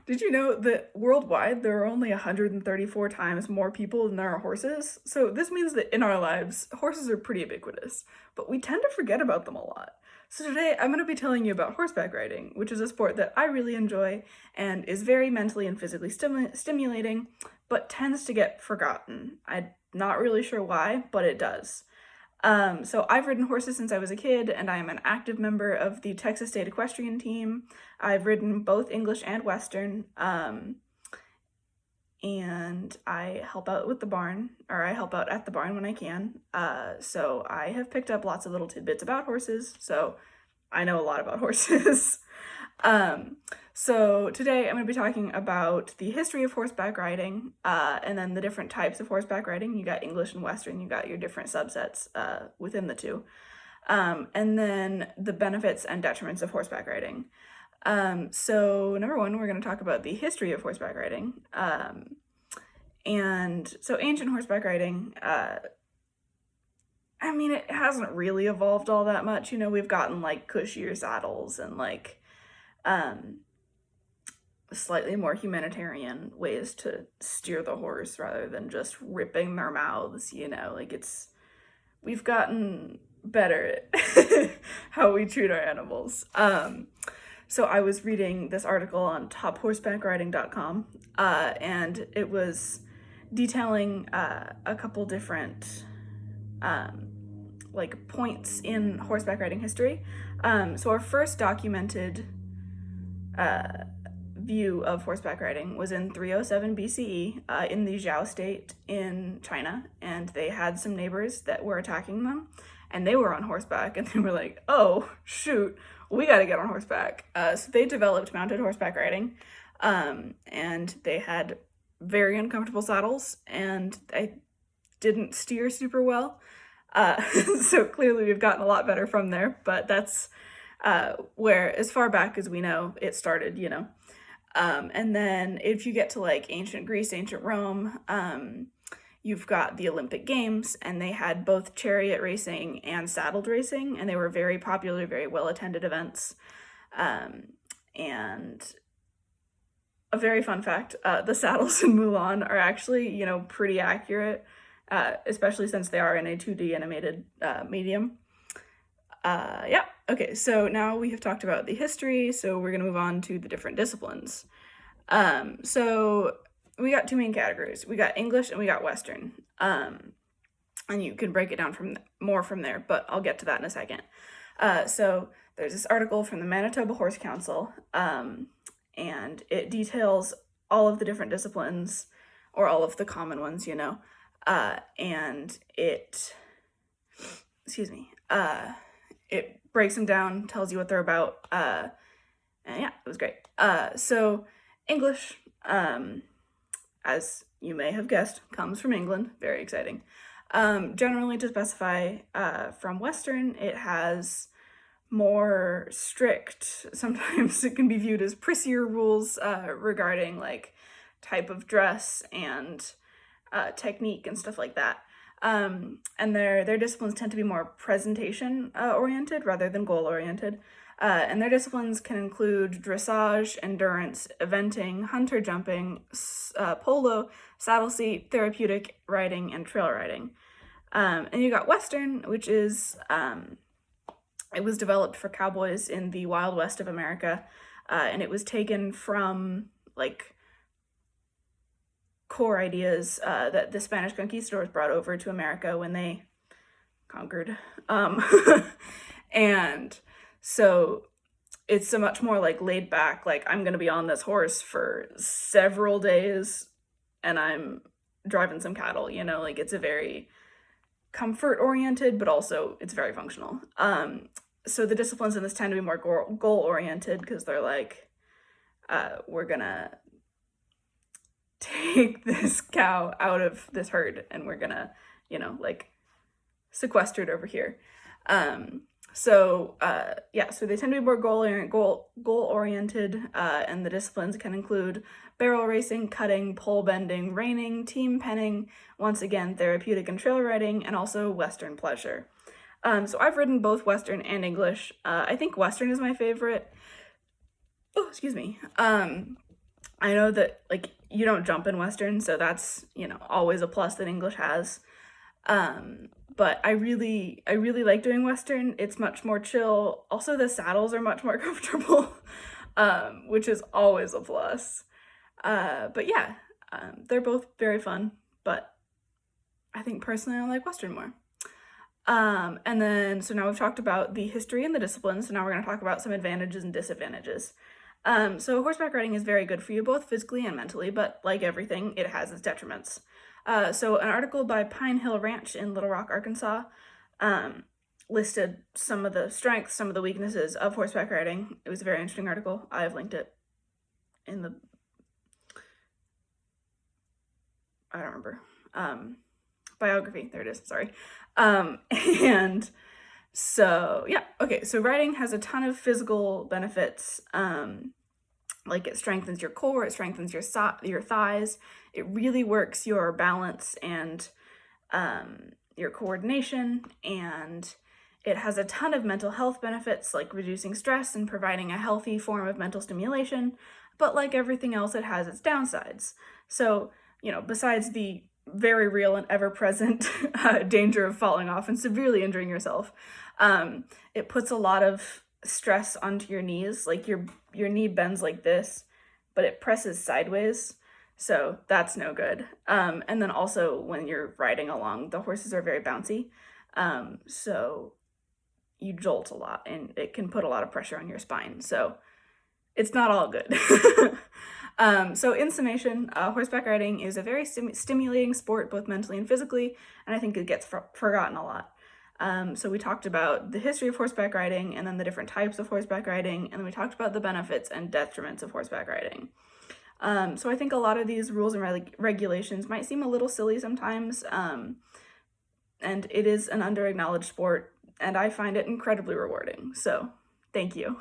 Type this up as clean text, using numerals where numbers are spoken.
Did you know that worldwide there are only 134 times more people than there are horses? So this means that in our lives, horses are pretty ubiquitous, but we tend to forget about them a lot. So today I'm going to be telling you about horseback riding, which is a sport that I really enjoy and is very mentally and physically stimulating, but tends to get forgotten. I'm not really sure why, but it does. So I've ridden horses since I was a kid, and I am an active member of the Texas State Equestrian Team. I've ridden both English and Western, and I help out with the barn, or I help out at the barn when I can. So I have picked up lots of little tidbits about horses, so I know a lot about horses. Um, so today I'm going to be talking about the history of horseback riding, and then the different types of horseback riding. You got English and Western, you got your different subsets within the two. And then the benefits and detriments of horseback riding. So number one, we're going to talk about the history of horseback riding. And so ancient horseback riding, I mean, it hasn't really evolved all that much. You know, we've gotten like cushier saddles and like slightly more humanitarian ways to steer the horse rather than just ripping their mouths, you know, like we've gotten better at how we treat our animals. So I was reading this article on tophorsebackriding.com, and it was detailing a couple different like points in horseback riding history. So our first documented view of horseback riding was in 307 BCE in the Zhao state in China, and they had some neighbors that were attacking them, and they were on horseback, and they were like, oh, shoot, we got to get on horseback. So they developed mounted horseback riding, and they had very uncomfortable saddles, and I didn't steer super well. So clearly we've gotten a lot better from there, but that's where, as far back as we know, it started, you know. And then if you get to like ancient Greece, ancient Rome, you've got the Olympic Games, and they had both chariot racing and saddled racing, and they were very popular, very well-attended events. And a very fun fact, the saddles in Mulan are actually, you know, pretty accurate, especially since they are in a 2D animated medium. Yeah, okay, so now we have talked about the history, so we're going to move on to the different disciplines. So we got two main categories. We got English and we got Western. And you can break it down from there, but I'll get to that in a second. So there's this article from the Manitoba Horse Council, and it details all of the different disciplines, or all of the common ones, you know, and it breaks them down, tells you what they're about, and yeah, it was great. So English, as you may have guessed, comes from England. Very exciting. Generally, to specify from Western, it has more strict, sometimes it can be viewed as prissier rules regarding like type of dress and technique and stuff like that. And their disciplines tend to be more presentation oriented rather than goal oriented. And their disciplines can include dressage, endurance, eventing, hunter jumping, polo, saddle seat, therapeutic riding, and trail riding. And you got Western, which is, it was developed for cowboys in the Wild West of America, and it was taken from like core ideas that the Spanish conquistadors brought over to America when they conquered. And so it's a much more like laid back, like I'm gonna be on this horse for several days and I'm driving some cattle, you know, like it's a very comfort oriented, but also it's very functional. So the disciplines in this tend to be more goal oriented, because they're like, we're gonna take this cow out of this herd and we're gonna, you know, like sequester it over here. So they tend to be more goal oriented, and the disciplines can include barrel racing, cutting, pole bending, reining, team penning, once again therapeutic and trail riding, and also Western pleasure. So I've ridden both Western and English. I think Western is my favorite. Oh, excuse me. I know that, like, you don't jump in Western, so that's, you know, always a plus that English has. But I really like doing Western. It's much more chill. Also, the saddles are much more comfortable, which is always a plus. But yeah, they're both very fun, but I think personally I like Western more. And then, so now we've talked about the history and the disciplines, so now we're going to talk about some advantages and disadvantages. So horseback riding is very good for you both physically and mentally, but like everything, it has its detriments. So an article by Pine Hill Ranch in Little Rock, Arkansas, listed some of the strengths, some of the weaknesses of horseback riding. It was a very interesting article. I've linked it in the, I don't remember, biography. There it is, sorry. And so, yeah, okay, so riding has a ton of physical benefits. Like it strengthens your core, it strengthens your thighs, it really works your balance and your coordination, and it has a ton of mental health benefits like reducing stress and providing a healthy form of mental stimulation, but like everything else, it has its downsides. So, you know, besides the very real and ever-present danger of falling off and severely injuring yourself, it puts a lot of stress onto your knees. Like your knee bends like this, but it presses sideways, so that's no good. And then also when you're riding along, the horses are very bouncy, so you jolt a lot and it can put a lot of pressure on your spine, so it's not all good. So in summation, horseback riding is a very stimulating sport, both mentally and physically, and I think it gets forgotten a lot. So we talked about the history of horseback riding, and then the different types of horseback riding, and then we talked about the benefits and detriments of horseback riding. So I think a lot of these rules and regulations might seem a little silly sometimes, and it is an under-acknowledged sport, and I find it incredibly rewarding. So thank you.